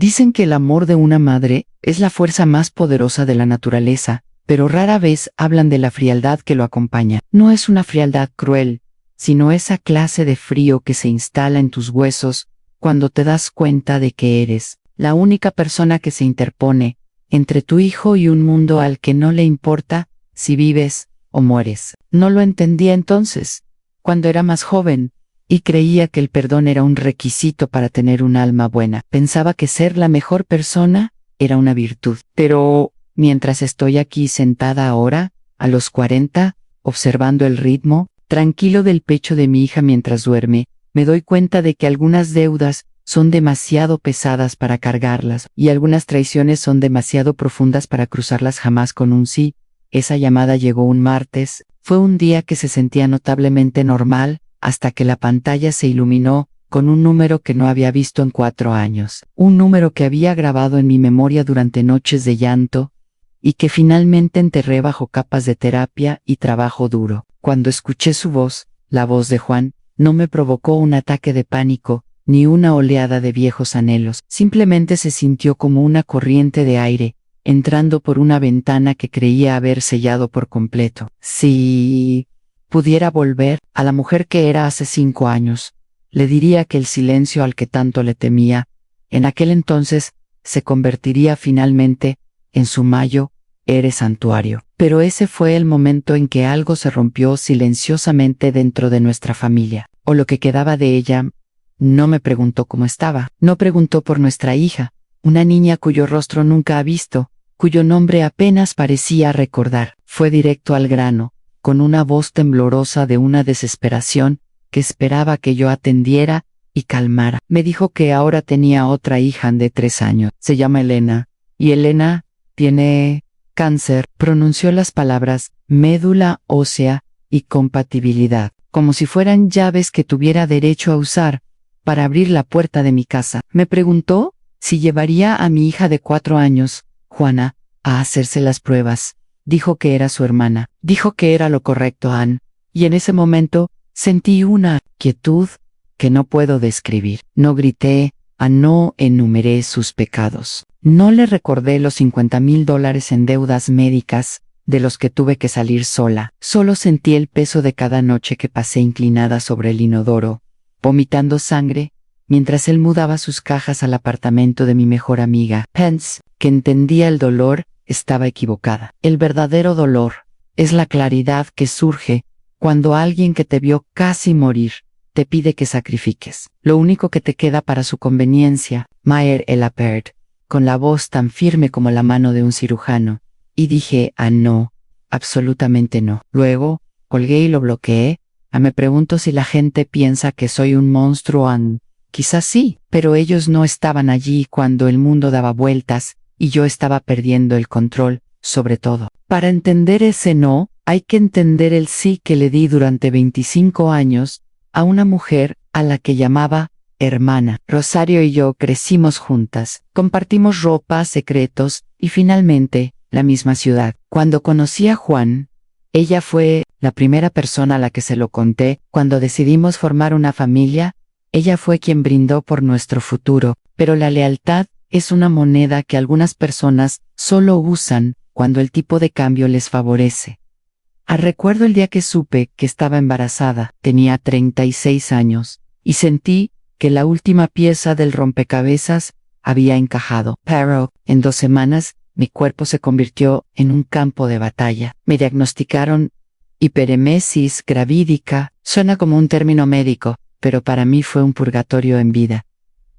Dicen que el amor de una madre es la fuerza más poderosa de la naturaleza, pero rara vez hablan de la frialdad que lo acompaña. No es una frialdad cruel, sino esa clase de frío que se instala en tus huesos cuando te das cuenta de que eres la única persona que se interpone entre tu hijo y un mundo al que no le importa si vives o mueres. No lo entendía entonces, cuando era más joven, y creía que el perdón era un requisito para tener un alma buena. Pensaba que ser la mejor persona era una virtud. Pero mientras estoy aquí sentada ahora, a los 40, observando el ritmo tranquilo del pecho de mi hija mientras duerme, me doy cuenta de que algunas deudas son demasiado pesadas para cargarlas, y algunas traiciones son demasiado profundas para cruzarlas jamás con un sí. Esa llamada llegó un martes, fue un día que se sentía notablemente normal, hasta que la pantalla se iluminó con un número que no había visto en 4 años, un número que había grabado en mi memoria durante noches de llanto, y que finalmente enterré bajo capas de terapia y trabajo duro. Cuando escuché su voz, la voz de Juan, no me provocó un ataque de pánico, ni una oleada de viejos anhelos. Simplemente se sintió como una corriente de aire, entrando por una ventana que creía haber sellado por completo. Si pudiera volver a la mujer que era hace 5 años, le diría que el silencio al que tanto le temía, en aquel entonces, se convertiría finalmente en su mayo, eres santuario. Pero ese fue el momento en que algo se rompió silenciosamente dentro de nuestra familia, o lo que quedaba de ella. No me preguntó cómo estaba, no preguntó por nuestra hija, una niña cuyo rostro nunca ha visto, cuyo nombre apenas parecía recordar. Fue directo al grano, con una voz temblorosa de una desesperación que esperaba que yo atendiera y calmara. Me dijo que ahora tenía otra hija de 3 años. Se llama Elena, y Elena tiene cáncer. Pronunció las palabras médula ósea y compatibilidad, como si fueran llaves que tuviera derecho a usar para abrir la puerta de mi casa. Me preguntó si llevaría a mi hija de 4 años, Juana, a hacerse las pruebas. Dijo que era su hermana. Dijo que era lo correcto, Ann. Y en ese momento sentí una quietud que no puedo describir. No grité, no enumeré sus pecados. No le recordé los $50,000 en deudas médicas de los que tuve que salir sola. Solo sentí el peso de cada noche que pasé inclinada sobre el inodoro, vomitando sangre, mientras él mudaba sus cajas al apartamento de mi mejor amiga. Pence, que entendía el dolor, estaba equivocada. El verdadero dolor es la claridad que surge cuando alguien que te vio casi morir te pide que sacrifiques lo único que te queda para su conveniencia. Mayer Elapert, con la voz tan firme como la mano de un cirujano, y dije, no, absolutamente no. Luego, colgué y lo bloqueé. Me pregunto si la gente piensa que soy un monstruo. Quizás sí, pero ellos no estaban allí cuando el mundo daba vueltas y yo estaba perdiendo el control, sobre todo. Para entender ese no, hay que entender el sí que le di durante 25 años a una mujer a la que llamaba hermana. Rosario y yo crecimos juntas, compartimos ropa, secretos y finalmente la misma ciudad. Cuando conocí a Juan, ella fue la primera persona a la que se lo conté. Cuando decidimos formar una familia, ella fue quien brindó por nuestro futuro. Pero la lealtad es una moneda que algunas personas solo usan cuando el tipo de cambio les favorece. Recuerdo el día que supe que estaba embarazada. Tenía 36 años, y sentí que la última pieza del rompecabezas había encajado. Pero, en 2 semanas, mi cuerpo se convirtió en un campo de batalla. Me diagnosticaron hiperemesis gravídica. Suena como un término médico, pero para mí fue un purgatorio en vida.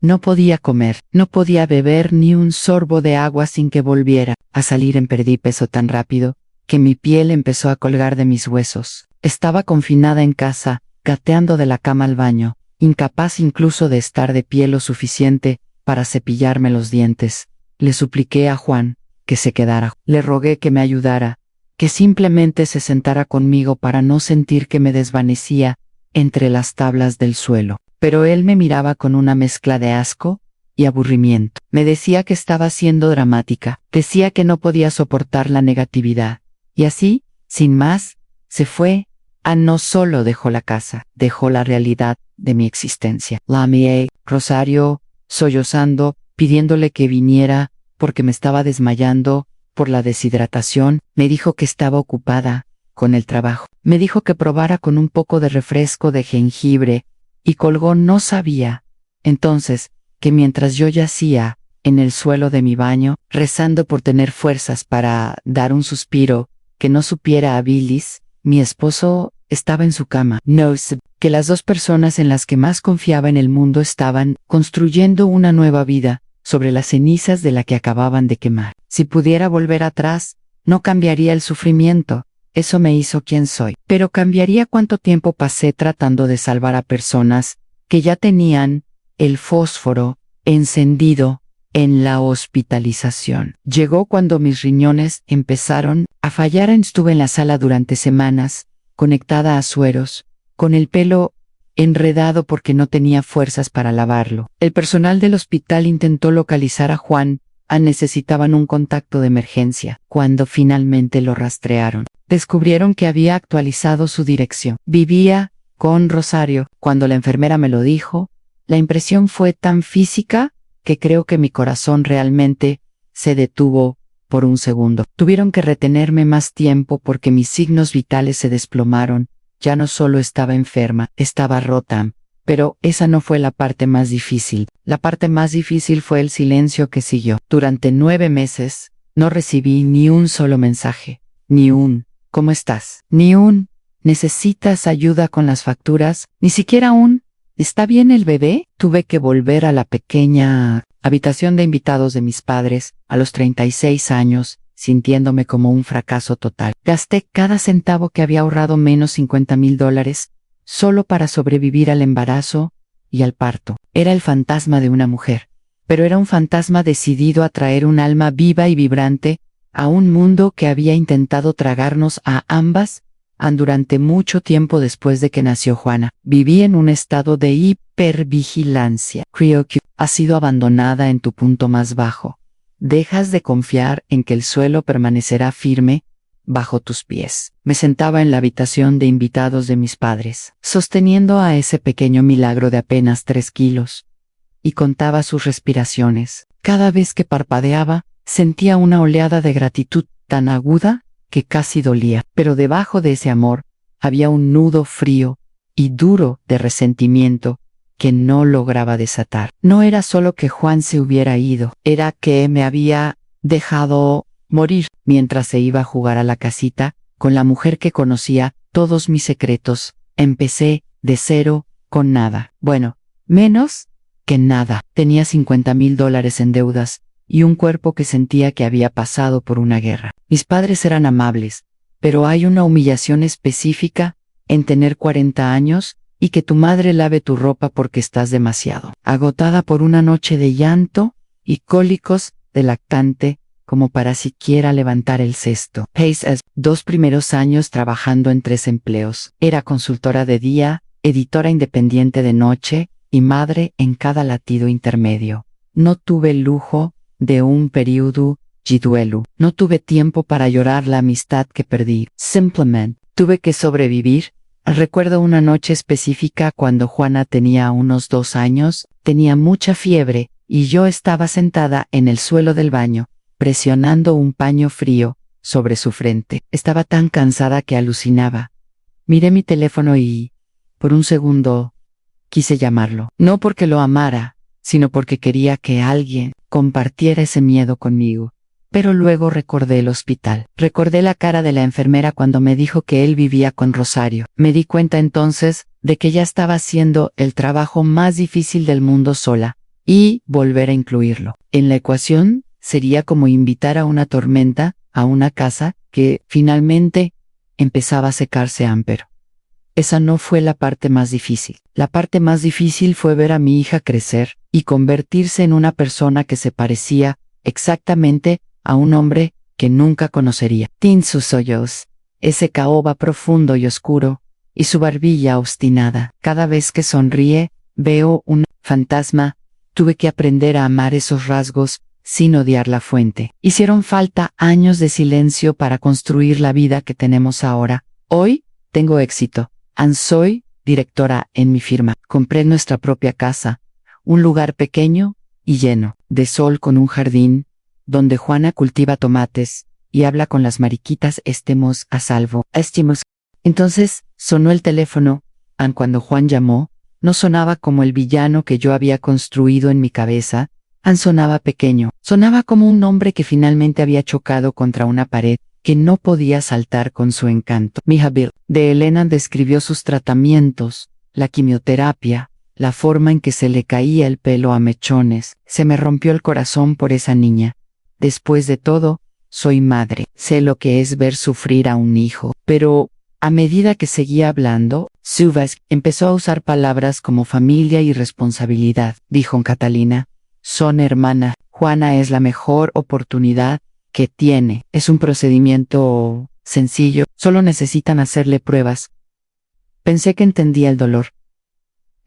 No podía comer, no podía beber ni un sorbo de agua sin que volviera a salir. Perdí peso tan rápido que mi piel empezó a colgar de mis huesos. Estaba confinada en casa, gateando de la cama al baño, incapaz incluso de estar de pie lo suficiente para cepillarme los dientes. Le supliqué a Juan que se quedara. Le rogué que me ayudara, que simplemente se sentara conmigo para no sentir que me desvanecía entre las tablas del suelo. Pero él me miraba con una mezcla de asco y aburrimiento. Me decía que estaba siendo dramática, decía que no podía soportar la negatividad. Y así, sin más, se fue. No solo dejó la casa, dejó la realidad de mi existencia. La miré, Rosario, sollozando, pidiéndole que viniera porque me estaba desmayando por la deshidratación. Me dijo que estaba ocupada con el trabajo. Me dijo que probara con un poco de refresco de jengibre y colgó. No sabía entonces que mientras yo yacía en el suelo de mi baño, rezando por tener fuerzas para dar un suspiro que no supiera a bilis, mi esposo estaba en su cama. No sé que las dos personas en las que más confiaba en el mundo estaban construyendo una nueva vida sobre las cenizas de la que acababan de quemar. Si pudiera volver atrás, no cambiaría el sufrimiento. Eso me hizo quien soy. Pero cambiaría cuánto tiempo pasé tratando de salvar a personas que ya tenían el fósforo encendido en la hospitalización. Llegó cuando mis riñones empezaron a fallar. Estuve en la sala durante semanas, conectada a sueros, con el pelo enredado porque no tenía fuerzas para lavarlo. El personal del hospital intentó localizar a Juan. Necesitaban un contacto de emergencia. Cuando finalmente lo rastrearon, descubrieron que había actualizado su dirección. Vivía con Rosario. Cuando la enfermera me lo dijo, la impresión fue tan física que creo que mi corazón realmente se detuvo por un segundo. Tuvieron que retenerme más tiempo porque mis signos vitales se desplomaron. Ya no solo estaba enferma, estaba rota. Pero esa no fue la parte más difícil. La parte más difícil fue el silencio que siguió. Durante 9 meses, no recibí ni un solo mensaje. Ni un ¿cómo estás? Ni un ¿necesitas ayuda con las facturas? Ni siquiera un ¿está bien el bebé? Tuve que volver a la pequeña habitación de invitados de mis padres a los 36 años, sintiéndome como un fracaso total. Gasté cada centavo que había ahorrado, menos $50,000, solo para sobrevivir al embarazo y al parto. Era el fantasma de una mujer, pero era un fantasma decidido a traer un alma viva y vibrante a un mundo que había intentado tragarnos a ambas durante mucho tiempo después de que nació Juana. Viví en un estado de hipervigilancia. Creo que has sido abandonada en tu punto más bajo. Dejas de confiar en que el suelo permanecerá firme bajo tus pies. Me sentaba en la habitación de invitados de mis padres, sosteniendo a ese pequeño milagro de apenas 3 kilos, y contaba sus respiraciones. Cada vez que parpadeaba, sentía una oleada de gratitud tan aguda que casi dolía. Pero debajo de ese amor había un nudo frío y duro de resentimiento que no lograba desatar. No era solo que Juan se hubiera ido, era que me había dejado morir mientras se iba a jugar a la casita con la mujer que conocía todos mis secretos. Empecé de cero, con nada. Bueno, menos que nada. Tenía $50,000 en deudas y un cuerpo que sentía que había pasado por una guerra. Mis padres eran amables, pero hay una humillación específica en tener 40 años y que tu madre lave tu ropa porque estás demasiado agotada por una noche de llanto y cólicos de lactante como para siquiera levantar el cesto. Pace 2 primeros años trabajando en 3 empleos. Era consultora de día, editora independiente de noche y madre en cada latido intermedio. No tuve el lujo de un periodo de duelo. No tuve tiempo para llorar la amistad que perdí. Simplemente tuve que sobrevivir. Recuerdo una noche específica cuando Juana tenía unos 2 años, tenía mucha fiebre y yo estaba sentada en el suelo del baño, presionando un paño frío sobre su frente. Estaba tan cansada que alucinaba. Miré mi teléfono y, por un segundo, quise llamarlo. No porque lo amara, sino porque quería que alguien compartiera ese miedo conmigo. Pero luego recordé el hospital. Recordé la cara de la enfermera cuando me dijo que él vivía con Rosario. Me di cuenta entonces de que ya estaba haciendo el trabajo más difícil del mundo sola, y volver a incluirlo en la ecuación sería como invitar a una tormenta a una casa que finalmente empezaba a secarse ámpero. Esa no fue la parte más difícil. La parte más difícil fue ver a mi hija crecer y convertirse en una persona que se parecía exactamente a un hombre que nunca conocería. Tin sus ojos, ese caoba profundo y oscuro, y su barbilla obstinada. Cada vez que sonríe, veo un fantasma. Tuve que aprender a amar esos rasgos sin odiar la fuente. Hicieron falta años de silencio para construir la vida que tenemos ahora. Hoy tengo éxito. Soy directora en mi firma. Compré nuestra propia casa, un lugar pequeño y lleno. de sol con un jardín, donde Juana cultiva tomates y habla con las mariquitas. Estemos a salvo. Estemos. Entonces sonó el teléfono. Cuando Juan llamó, no sonaba como el villano que yo había construido en mi cabeza. Sonaba pequeño. Sonaba como un hombre que finalmente había chocado contra una pared, que no podía saltar con su encanto. Mija Bill, de Elena describió sus tratamientos, la quimioterapia, la forma en que se le caía el pelo a mechones. Se me rompió el corazón por esa niña. Después de todo, soy madre. Sé lo que es ver sufrir a un hijo. Pero, a medida que seguía hablando, Subas empezó a usar palabras como familia y responsabilidad. Dijo Catalina: son hermana. Juana es la mejor oportunidad que tiene. Es un procedimiento sencillo. Solo necesitan hacerle pruebas. Pensé que entendía el dolor.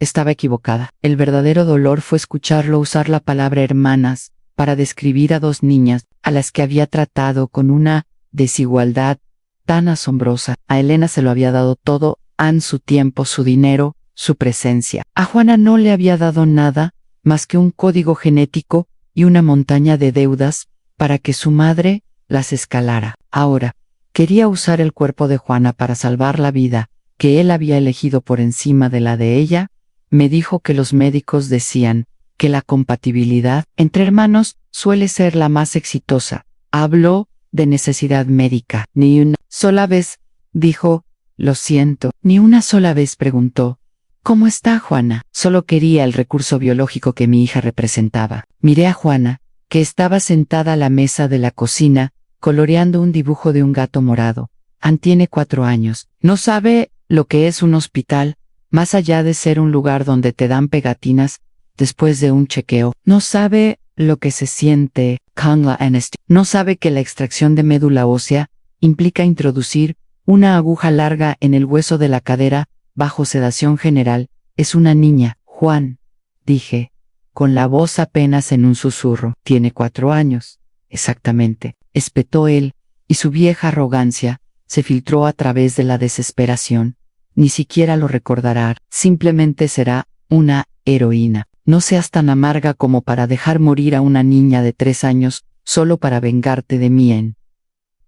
Estaba equivocada. El verdadero dolor fue escucharlo usar la palabra hermanas para describir a dos niñas a las que había tratado con una desigualdad tan asombrosa. A Elena se lo había dado todo, su tiempo, su dinero, su presencia. A Juana no le había dado nada más que un código genético y una montaña de deudas para que su madre las escalara. Ahora, quería usar el cuerpo de Juana para salvar la vida que él había elegido por encima de la de ella. Me dijo que los médicos decían que la compatibilidad entre hermanos suele ser la más exitosa. Habló de necesidad médica. Ni una sola vez dijo: lo siento. Ni una sola vez preguntó: ¿cómo está Juana? Solo quería el recurso biológico que mi hija representaba. Miré a Juana, que estaba sentada a la mesa de la cocina, coloreando un dibujo de un gato morado. Tiene 4 años. No sabe lo que es un hospital, más allá de ser un lugar donde te dan pegatinas después de un chequeo. No sabe lo que se siente con anestesia. No sabe que la extracción de médula ósea implica introducir una aguja larga en el hueso de la cadera bajo sedación general. Es una niña. Juan, dije, con la voz apenas en un susurro. Tiene 4 años. Exactamente, espetó él, y su vieja arrogancia se filtró a través de la desesperación. Ni siquiera lo recordará. Simplemente será una heroína. No seas tan amarga como para dejar morir a una niña de 3 años solo para vengarte de mí.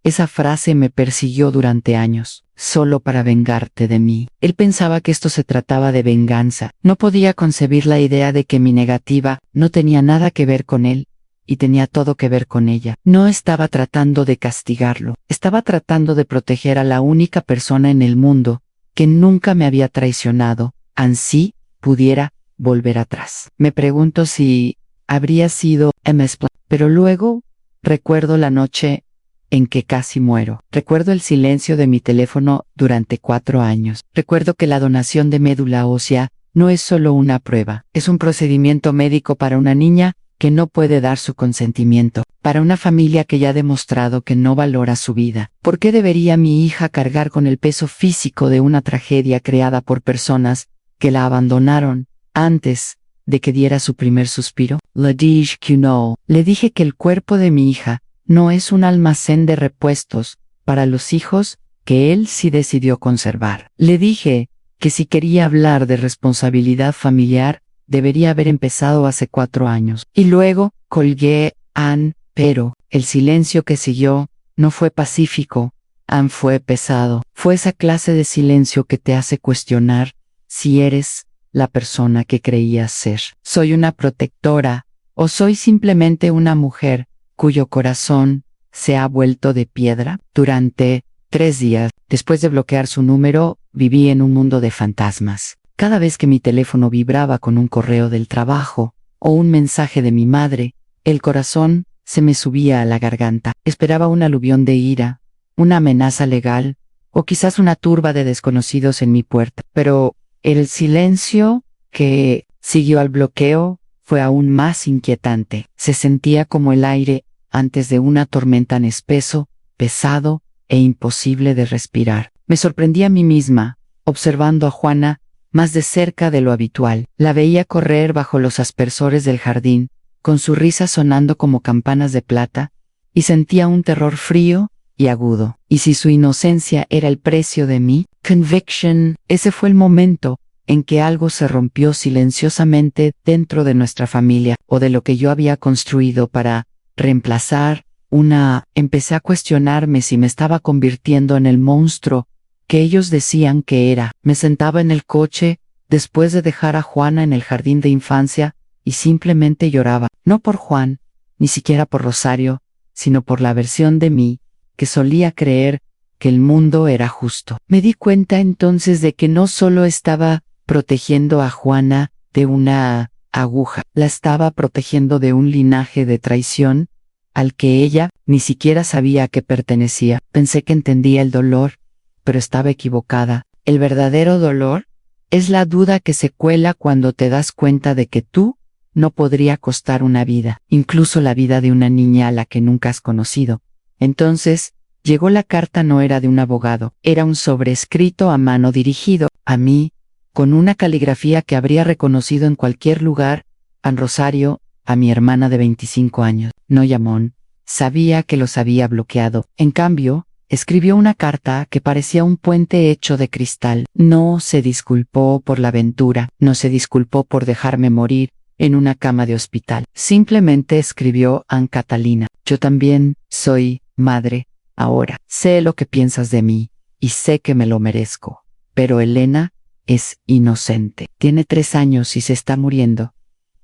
Esa frase me persiguió durante años. Solo para vengarte de mí. Él pensaba que esto se trataba de venganza. No podía concebir la idea de que mi negativa no tenía nada que ver con él, y tenía todo que ver con ella. No estaba tratando de castigarlo. Estaba tratando de proteger a la única persona en el mundo que nunca me había traicionado. Ansí pudiera volver atrás. Me pregunto si habría sido MS. Pero luego recuerdo la noche en que casi muero. Recuerdo el silencio de mi teléfono durante 4 años. Recuerdo que la donación de médula ósea no es solo una prueba, es un procedimiento médico para una niña que no puede dar su consentimiento, para una familia que ya ha demostrado que no valora su vida. ¿Por qué debería mi hija cargar con el peso físico de una tragedia creada por personas que la abandonaron antes de que diera su primer suspiro? Le dije que no. Le dije que el cuerpo de mi hija no es un almacén de repuestos para los hijos que él sí decidió conservar. Le dije que si quería hablar de responsabilidad familiar, debería haber empezado hace 4 años. Y luego colgué pero el silencio que siguió no fue pacífico, fue pesado. Fue esa clase de silencio que te hace cuestionar si eres la persona que creías ser. ¿Soy una protectora o soy simplemente una mujer cuyo corazón se ha vuelto de piedra? Durante 3 días, después de bloquear su número, viví en un mundo de fantasmas. Cada vez que mi teléfono vibraba con un correo del trabajo o un mensaje de mi madre, el corazón se me subía a la garganta. Esperaba un aluvión de ira, una amenaza legal, o quizás una turba de desconocidos en mi puerta. Pero el silencio que siguió al bloqueo fue aún más inquietante. Se sentía como el aire antes de una tormenta, tan espeso, pesado e imposible de respirar. Me sorprendí a mí misma, observando a Juana más de cerca de lo habitual. La veía correr bajo los aspersores del jardín, con su risa sonando como campanas de plata, y sentía un terror frío y agudo. ¿Y si su inocencia era el precio de mi conviction? Ese fue el momento en que algo se rompió silenciosamente dentro de nuestra familia o de lo que yo había construido para reemplazar Empecé a cuestionarme si me estaba convirtiendo en el monstruo que ellos decían que era. Me sentaba en el coche después de dejar a Juana en el jardín de infancia y simplemente lloraba, no por Juan, ni siquiera por Rosario, sino por la versión de mí que solía creer que el mundo era justo. Me di cuenta entonces de que no solo estaba protegiendo a Juana de una aguja, la estaba protegiendo de un linaje de traición al que ella ni siquiera sabía a qué pertenecía. Pensé que entendía el dolor, pero estaba equivocada. El verdadero dolor es la duda que se cuela cuando te das cuenta de que tú no podría costar una vida, incluso la vida de una niña a la que nunca has conocido. Entonces, llegó la carta. No era de un abogado, era un sobrescrito a mano dirigido a mí, con una caligrafía que habría reconocido en cualquier lugar, a Rosario, a mi hermana de 25 años. No llamó. Sabía que los había bloqueado. En cambio, escribió una carta que parecía un puente hecho de cristal. No se disculpó por la aventura, no se disculpó por dejarme morir en una cama de hospital. Simplemente escribió a Catalina: yo también soy madre ahora. Sé lo que piensas de mí y sé que me lo merezco. Pero Elena es inocente. Tiene 3 años y se está muriendo.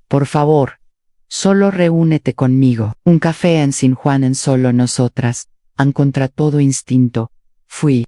Por favor, solo reúnete conmigo. Un café en San Juan en solo nosotras, contra todo instinto. Fue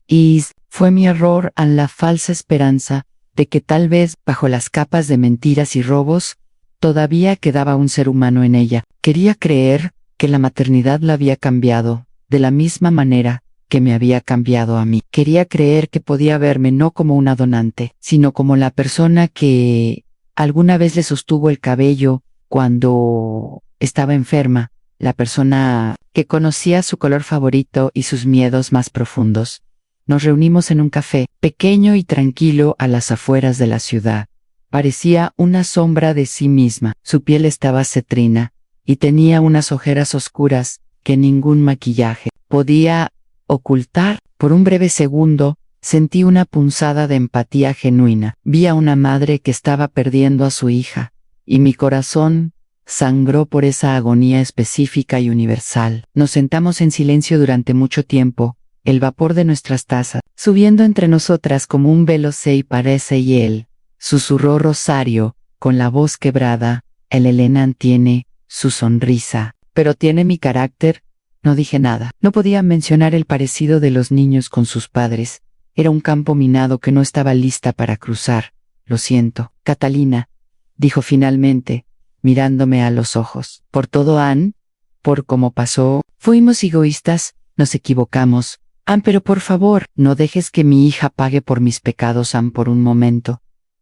mi error en la falsa esperanza de que tal vez, bajo las capas de mentiras y robos, todavía quedaba un ser humano en ella. Quería creer que la maternidad la había cambiado, de la misma manera que me había cambiado a mí. Quería creer que podía verme no como una donante, sino como la persona que alguna vez le sostuvo el cabello cuando estaba enferma, la persona que conocía su color favorito y sus miedos más profundos. Nos reunimos en un café, pequeño y tranquilo a las afueras de la ciudad. Parecía una sombra de sí misma. Su piel estaba cetrina y tenía unas ojeras oscuras que ningún maquillaje podía ocultar. Por un breve segundo, sentí una punzada de empatía genuina. Vi a una madre que estaba perdiendo a su hija, y mi corazón sangró por esa agonía específica y universal. Nos sentamos en silencio durante mucho tiempo, el vapor de nuestras tazas subiendo entre nosotras como un velo. Se parece y él, susurró Rosario, con la voz quebrada. El Elena tiene su sonrisa, pero tiene mi carácter. No dije nada. No podía mencionar el parecido de los niños con sus padres. Era un campo minado que no estaba lista para cruzar. Lo siento, Catalina, dijo finalmente, mirándome a los ojos. Por todo, Anne, por cómo pasó, fuimos egoístas, nos equivocamos. Anne, pero por favor, no dejes que mi hija pague por mis pecados. Anne, por un momento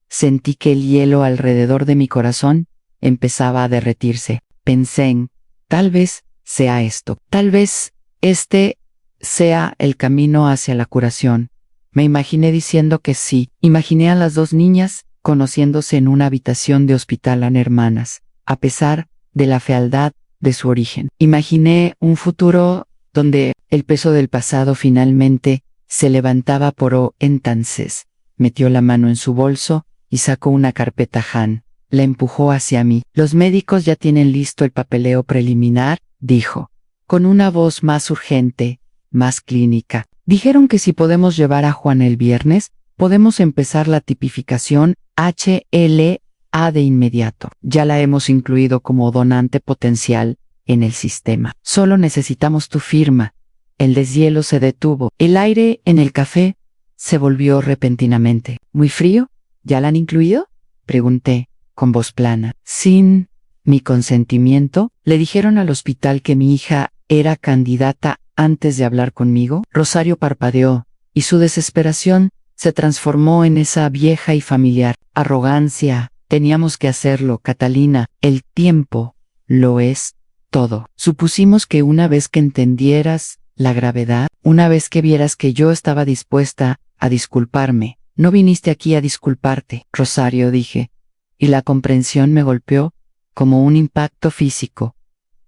sentí que el hielo alrededor de mi corazón empezaba a derretirse. Pensé en, tal vez sea esto, tal vez este sea el camino hacia la curación. Me imaginé diciendo que sí. Imaginé a las 2 niñas conociéndose en una habitación de hospital. Eran hermanas, a pesar de la fealdad de su origen. Imaginé un futuro donde el peso del pasado finalmente se levantaba por entonces. Metió la mano en su bolso y sacó una carpeta. Han la empujó hacia mí. Los médicos ya tienen listo el papeleo preliminar, dijo, con una voz más urgente, más clínica. Dijeron que si podemos llevar a Juan el viernes, podemos empezar la tipificación HLA de inmediato. Ya la hemos incluido como donante potencial en el sistema. Solo necesitamos tu firma. El deshielo se detuvo. El aire en el café se volvió repentinamente. ¿Muy frío? ¿Ya la han incluido?, pregunté, con voz plana. Sin mi consentimiento, le dijeron al hospital que mi hija era candidata antes de hablar conmigo. Rosario parpadeó, y su desesperación se transformó en esa vieja y familiar arrogancia. Teníamos que hacerlo, Catalina. El tiempo lo es todo. Supusimos que una vez que entendieras la gravedad, una vez que vieras que yo estaba dispuesta a disculparme. No viniste aquí a disculparte, Rosario, dije, y la comprensión me golpeó como un impacto físico.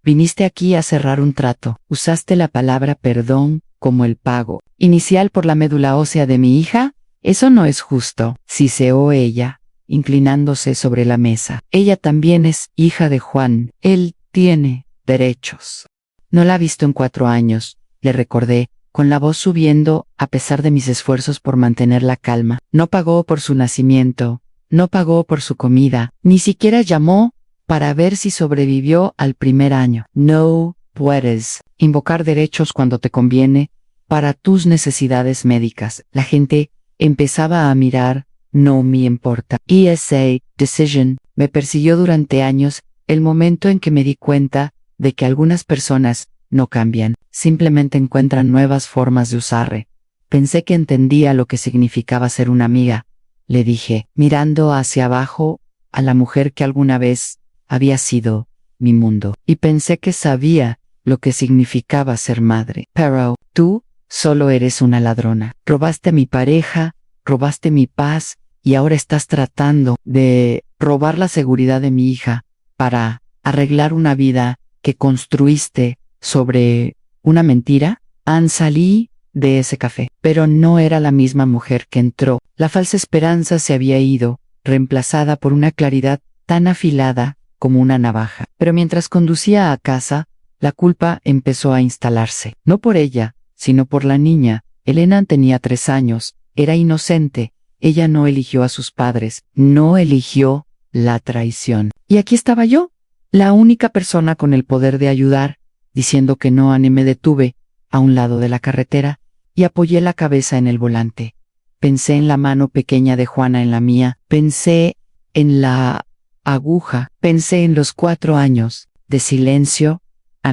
Viniste aquí a cerrar un trato. Usaste la palabra perdón como el pago inicial por la médula ósea de mi hija. Eso no es justo, siseó ella, inclinándose sobre la mesa. Ella también es hija de Juan. Él tiene derechos. No la ha visto en 4 años, le recordé, con la voz subiendo a pesar de mis esfuerzos por mantener la calma. No pagó por su nacimiento, no pagó por su comida, ni siquiera llamó para ver si sobrevivió al primer año. No puedes invocar derechos cuando te conviene para tus necesidades médicas. La gente empezaba a mirar, no me importa. ESA, Decision, me persiguió durante años, el momento en que me di cuenta de que algunas personas no cambian, simplemente encuentran nuevas formas de usarre. Pensé que entendía lo que significaba ser una amiga, le dije, mirando hacia abajo a la mujer que alguna vez había sido mi mundo, y pensé que sabía lo que significaba ser madre. Pero tú solo eres una ladrona. Robaste a mi pareja, robaste mi paz, y ahora estás tratando de robar la seguridad de mi hija para arreglar una vida que construiste sobre una mentira. Salí de ese café, pero no era la misma mujer que entró. La falsa esperanza se había ido, reemplazada por una claridad tan afilada como una navaja. Pero mientras conducía a casa, la culpa empezó a instalarse. No por ella, sino por la niña. Elena tenía 3 años, era inocente. Ella no eligió a sus padres, no eligió la traición. Y aquí estaba yo, la única persona con el poder de ayudar, diciendo que no. Me detuve a un lado de la carretera y apoyé la cabeza en el volante. Pensé en la mano pequeña de Juana en la mía, pensé en la aguja, pensé en los 4 años de silencio,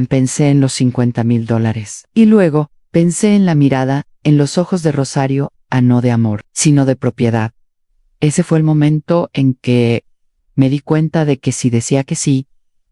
pensé en los $50,000. Y luego pensé en la mirada, en los ojos de Rosario, no de amor, sino de propiedad. Ese fue el momento en que me di cuenta de que si decía que sí,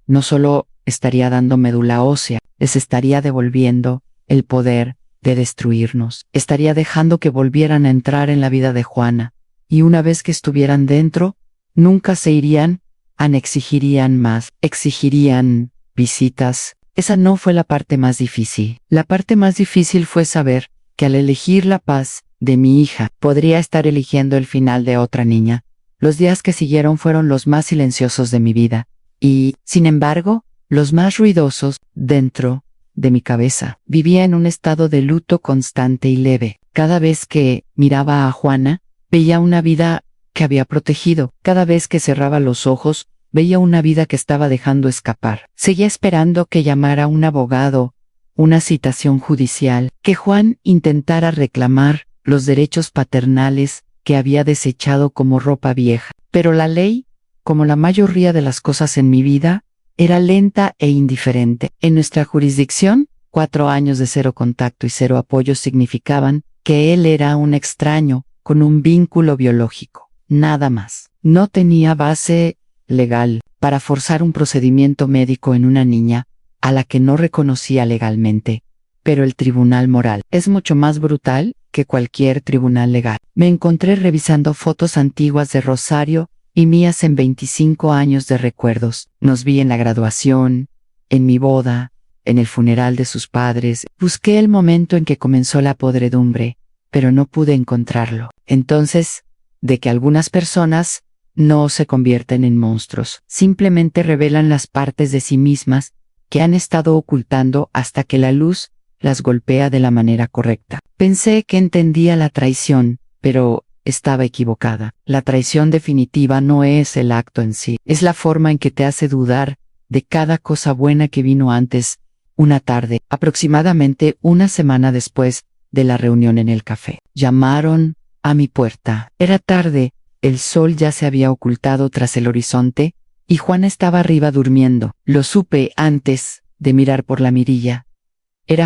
no solo estaría dando médula ósea, les estaría devolviendo el poder de destruirnos. Estaría dejando que volvieran a entrar en la vida de Juana, y una vez que estuvieran dentro, nunca se irían, exigirían más, exigirían visitas. Esa no fue la parte más difícil. La parte más difícil fue saber que al elegir la paz de mi hija, podría estar eligiendo el final de otra niña. Los días que siguieron fueron los más silenciosos de mi vida, y, sin embargo, los más ruidosos dentro de mi cabeza. Vivía en un estado de luto constante y leve. Cada vez que miraba a Juana, veía una vida que había protegido. Cada vez que cerraba los ojos, veía una vida que estaba dejando escapar. Seguía esperando que llamara un abogado, una citación judicial, que Juan intentara reclamar los derechos paternales que había desechado como ropa vieja. Pero la ley, como la mayoría de las cosas en mi vida, era lenta e indiferente. En nuestra jurisdicción, 4 años de 0 contacto y 0 apoyo significaban que él era un extraño con un vínculo biológico. Nada más. No tenía base legal para forzar un procedimiento médico en una niña a la que no reconocía legalmente. Pero el tribunal moral es mucho más brutal que cualquier tribunal legal. Me encontré revisando fotos antiguas de Rosario y mías en 25 años de recuerdos. Nos vi en la graduación, en mi boda, en el funeral de sus padres. Busqué el momento en que comenzó la podredumbre, pero no pude encontrarlo. Entonces, de que algunas personas no se convierten en monstruos, simplemente revelan las partes de sí mismas que han estado ocultando hasta que la luz las golpea de la manera correcta. Pensé que entendía la traición, pero estaba equivocada. La traición definitiva no es el acto en sí, es la forma en que te hace dudar de cada cosa buena que vino antes. Una tarde, aproximadamente una semana después de la reunión en el café, llamaron a mi puerta. Era tarde, el sol ya se había ocultado tras el horizonte, y Juana estaba arriba durmiendo. Lo supe antes de mirar por la mirilla.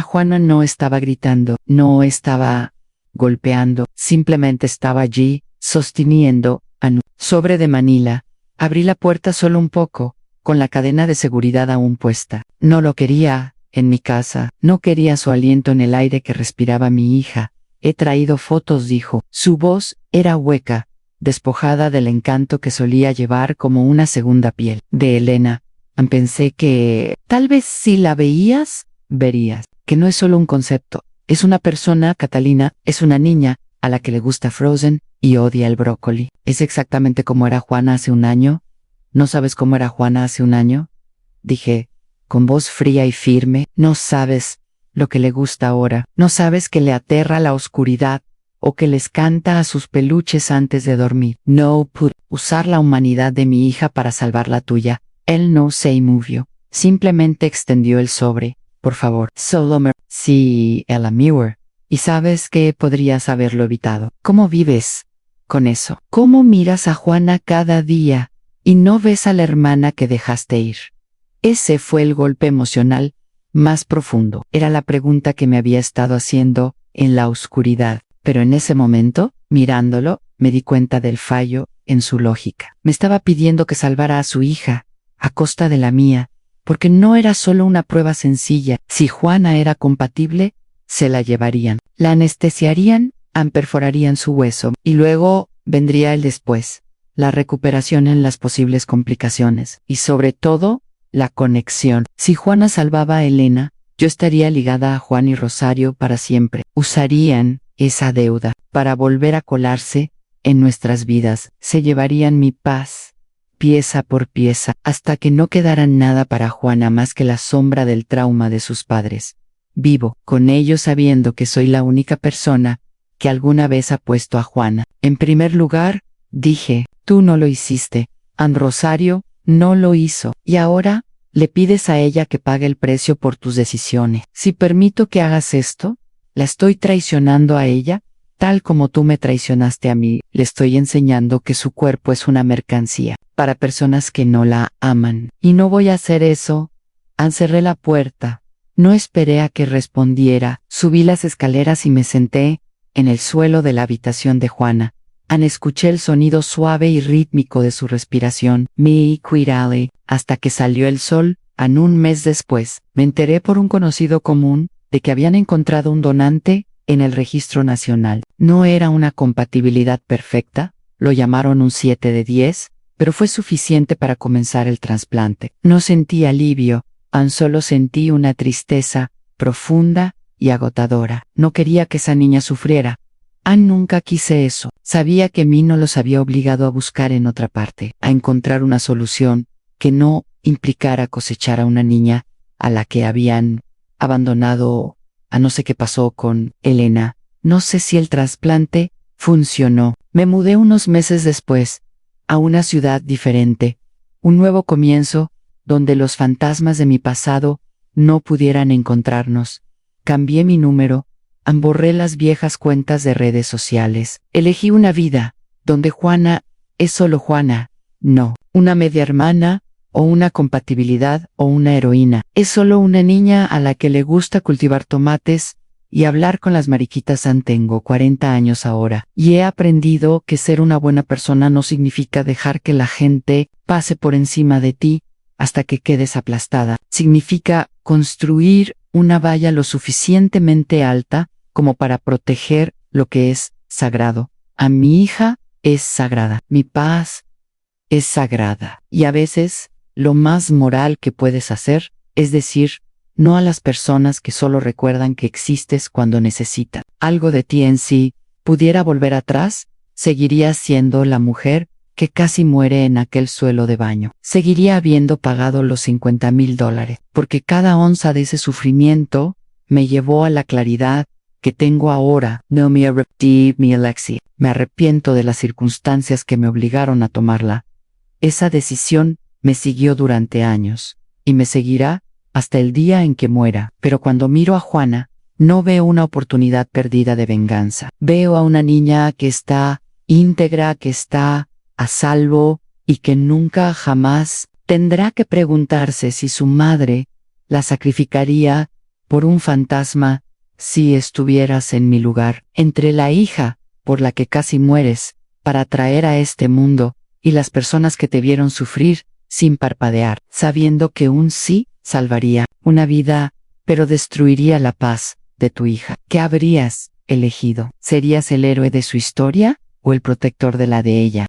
Juana no estaba gritando, no estaba golpeando, simplemente estaba allí, sosteniendo un sobre de Manila. Abrí la puerta solo un poco, con la cadena de seguridad aún puesta. No lo quería en mi casa, no quería su aliento en el aire que respiraba mi hija. He traído fotos, dijo. Su voz era hueca, despojada del encanto que solía llevar como una segunda piel. De Elena. Pensé que tal vez si la veías, verías que no es solo un concepto, es una persona. Catalina es una niña, a la que le gusta Frozen y odia el brócoli. Es exactamente como era Juana hace un año. ¿No sabes cómo era Juana hace un año? Dije, con voz fría y firme. No sabes lo que le gusta ahora. No sabes que le aterra la oscuridad o que les canta a sus peluches antes de dormir. No pude usar la humanidad de mi hija para salvar la tuya. Él no se movió. Simplemente extendió el sobre. Por favor. Sí, Ella Muir. Y sabes que podrías haberlo evitado. ¿Cómo vives con eso? ¿Cómo miras a Juana cada día y no ves a la hermana que dejaste ir? Ese fue el golpe emocional más profundo. Era la pregunta que me había estado haciendo en la oscuridad. Pero en ese momento, mirándolo, me di cuenta del fallo en su lógica. Me estaba pidiendo que salvara a su hija, a costa de la mía, porque no era solo una prueba sencilla. Si Juana era compatible, se la llevarían. La anestesiarían, perforarían su hueso, y luego vendría el después, la recuperación en las posibles complicaciones, y sobre todo, la conexión. Si Juana salvaba a Elena, yo estaría ligada a Juan y Rosario para siempre. Usarían esa deuda para volver a colarse en nuestras vidas. Se llevarían mi paz, pieza por pieza, hasta que no quedara nada para Juana más que la sombra del trauma de sus padres. Vivo con ellos sabiendo que soy la única persona que alguna vez ha puesto a Juana en primer lugar. Dije, tú no lo hiciste, Rosario no lo hizo, y ahora le pides a ella que pague el precio por tus decisiones. Si permito que hagas esto, la estoy traicionando a ella, tal como tú me traicionaste a mí. Le estoy enseñando que su cuerpo es una mercancía para personas que no la aman. Y no voy a hacer eso. Cerré la puerta. No esperé a que respondiera. Subí las escaleras y me senté en el suelo de la habitación de Juana. Escuché el sonido suave y rítmico de su respiración. Me cuidale, hasta que salió el sol. Un mes después, me enteré por un conocido común de que habían encontrado un donante en el registro nacional. No era una compatibilidad perfecta, lo llamaron un 7 de 10, pero fue suficiente para comenzar el trasplante. No sentí alivio, solo sentí una tristeza profunda y agotadora. No quería que esa niña sufriera. Nunca quise eso. Sabía que mí no los había obligado a buscar en otra parte, a encontrar una solución que no implicara cosechar a una niña a la que habían abandonado. No sé qué pasó con Elena. No sé si el trasplante funcionó. Me mudé unos meses después a una ciudad diferente, un nuevo comienzo donde los fantasmas de mi pasado no pudieran encontrarnos. Cambié mi número, borré las viejas cuentas de redes sociales. Elegí una vida donde Juana es solo Juana, no una media hermana, o una compatibilidad o una heroína. Es solo una niña a la que le gusta cultivar tomates y hablar con las mariquitas. Tengo 40 años ahora, y he aprendido que ser una buena persona no significa dejar que la gente pase por encima de ti hasta que quedes aplastada. Significa construir una valla lo suficientemente alta como para proteger lo que es sagrado. A mi hija es sagrada. Mi paz es sagrada. Y a veces, lo más moral que puedes hacer es decir no a las personas que solo recuerdan que existes cuando necesitan algo de ti. Si pudiera volver atrás, seguiría siendo la mujer que casi muere en aquel suelo de baño. Seguiría habiendo pagado los $50,000, porque cada onza de ese sufrimiento me llevó a la claridad que tengo ahora. No me arrepentí mi elección. Me arrepiento de las circunstancias que me obligaron a tomarla. Esa decisión me siguió durante años, y me seguirá hasta el día en que muera. Pero cuando miro a Juana, no veo una oportunidad perdida de venganza. Veo a una niña que está íntegra, que está a salvo, y que nunca jamás tendrá que preguntarse si su madre la sacrificaría por un fantasma. Si estuvieras en mi lugar, entre la hija por la que casi mueres para traer a este mundo, y las personas que te vieron sufrir sin parpadear, sabiendo que un sí salvaría una vida, pero destruiría la paz de tu hija, ¿qué habrías elegido? ¿Serías el héroe de su historia o el protector de la de ella?